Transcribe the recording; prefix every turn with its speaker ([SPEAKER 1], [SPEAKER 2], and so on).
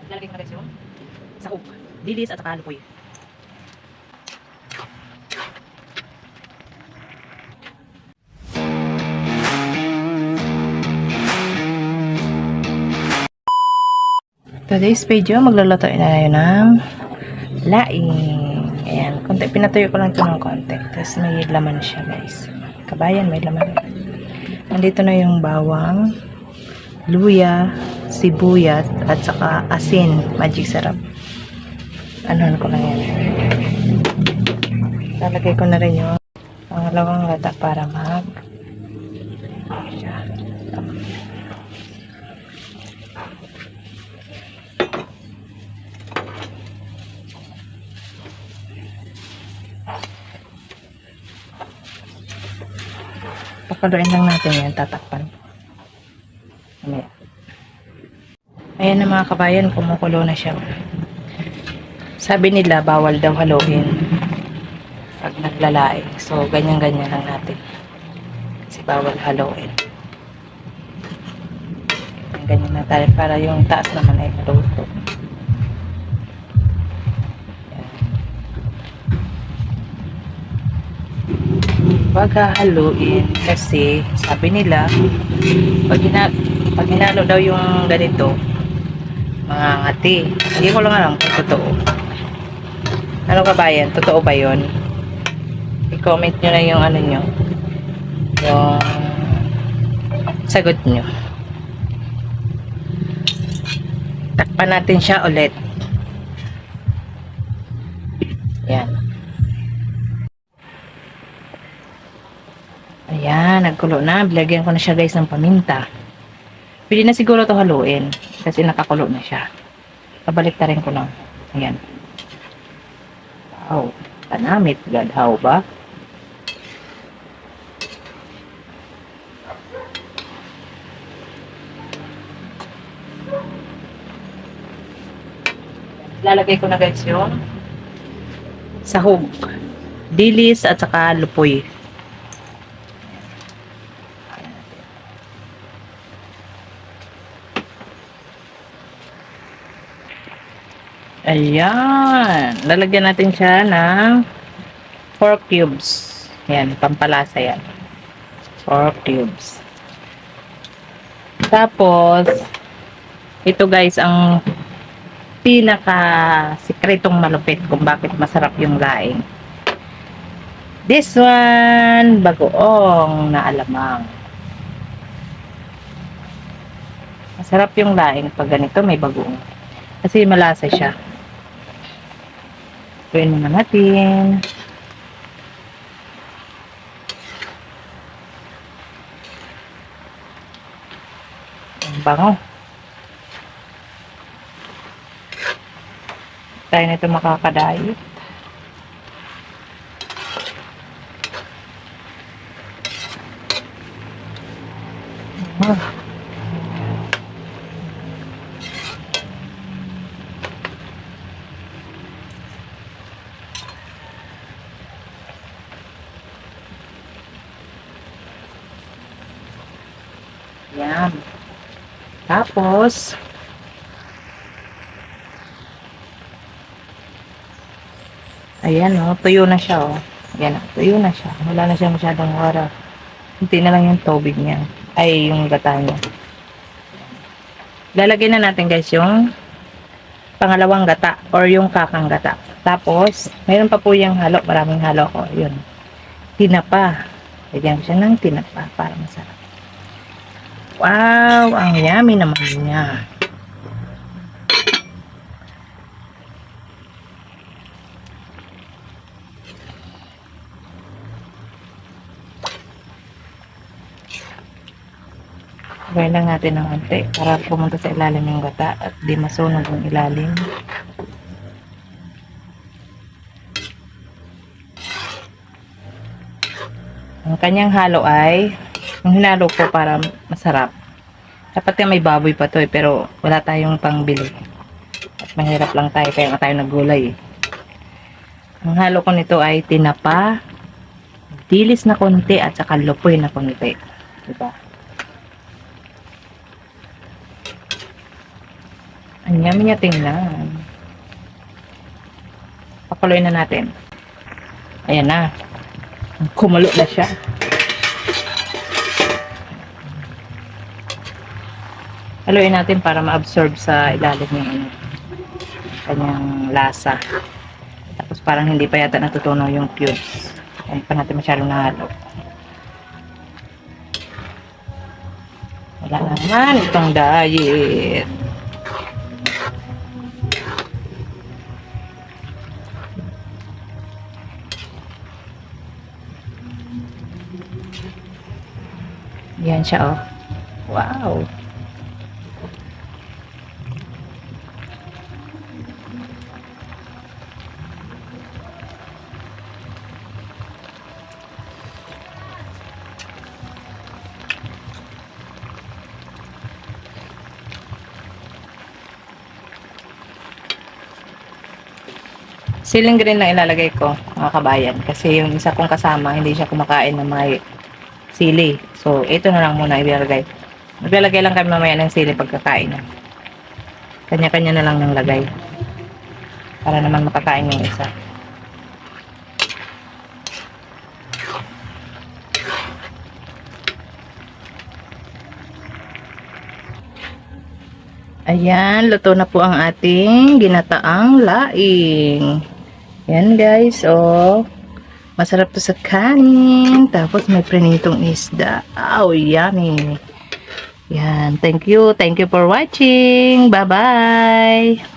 [SPEAKER 1] Lalagay ko na guys yung sahog, dilis at saka lupoy. Today's video, magluluto na tayo ng laing. Ayan, konti, pinatuyo ko lang ito ng konti. Tapos may laman siya guys. Kabayan, may laman. Nandito na yung bawang, luya, sibuyat, at saka asin. Magic sarap. Ano ko lang yan. Lalagay ko na rin yung pangalawang lata para mag pakaluin lang natin yan, tatakpan. Ayan na mga kabayan, kumukulo na siya. Sabi nila, bawal daw haluin pag naglalaing. So, ganyan-ganyan lang natin. Kasi bawal haluin. Ganyan na tayo para yung taas naman ay maluto. Huwag haluin kasi sabi nila pag hinalo daw yung ganito mga ngati. Hindi ko lang alam kung totoo. Ano kabayan? Totoo ba yun? I-comment nyo na yung ano nyo. Yung sagot nyo. Takpan natin siya ulit. Yan. Ayan, nagkulo na. Bilagyan ko na siya guys ng paminta. Pwede na siguro ito haluin. Kasi nakakulo na siya. Pabalik ta rin ko lang. Ayan. Wow. Tanamit. Gadhaw ba? Lalagay ko na guys yung sahog, dilis at saka lupoy. Ayan. Lalagyan natin siya ng 4 cubes. Ayan, pampalasa yan. 4 cubes. Tapos, ito guys, ang pinaka-sikretong malupit kung bakit masarap yung laing. This one, bagoong na alamang. Masarap yung laing pag ganito may bagoong. Kasi malasa siya. Tuwin muna natin. Ang bango. Tayo na ito makakadayit. Yan. Tapos, ayan o, tuyo na siya o. Ayan, tuyo na siya. Wala na siya masyadong wara. Hindi na lang yung tubig niya. Ay, yung gata niya. Lalagyan na natin guys yung pangalawang gata or yung kakang gata. Tapos, mayroon pa po yung halo. Maraming halo ko. Yun. Tinapa. Lagyan siya ng tinapa para masarap. Wow! Ang yummy naman niya. Gawin lang natin ng konti para pumunta sa ilalim yung gata at di masunog yung ilalim. Ang kanyang halo ay yung hinalo ko para masarap. Dapat may baboy pa to pero wala tayong pangbili. At mahirap lang tayo kaya nga tayo naggulay eh. Ang halo ko nito ay tinapa, dilis na konti at saka lupoy na konti. Diba? Ang yummy niya tingnan. Pakuloyin na natin. Ayan na. Kumulo na siya. Haluin natin para ma-absorb sa ilalim ng kanyang lasa. Tapos parang hindi pa yata natutunaw yung cubes. Hindi pa natin masyadong nahalo. Wala naman itong diet. Yan siya, oh. Wow. Siling green lang ilalagay ko, mga kabayan. Kasi yung isa kong kasama, hindi siya kumakain ng may sili. So, ito na lang muna ilalagay. Maglalagay lang kami mamaya ng sili pagkakain. Kanya-kanya na lang ng lagay. Para naman makakain yung isa. Ayan, luto na po ang ating ginataang laing. Yan guys, oh. Masarap to sa kanin. Tapos may prinitong isda. Oh, yummy. Yan, thank you. Thank you for watching. Bye-bye.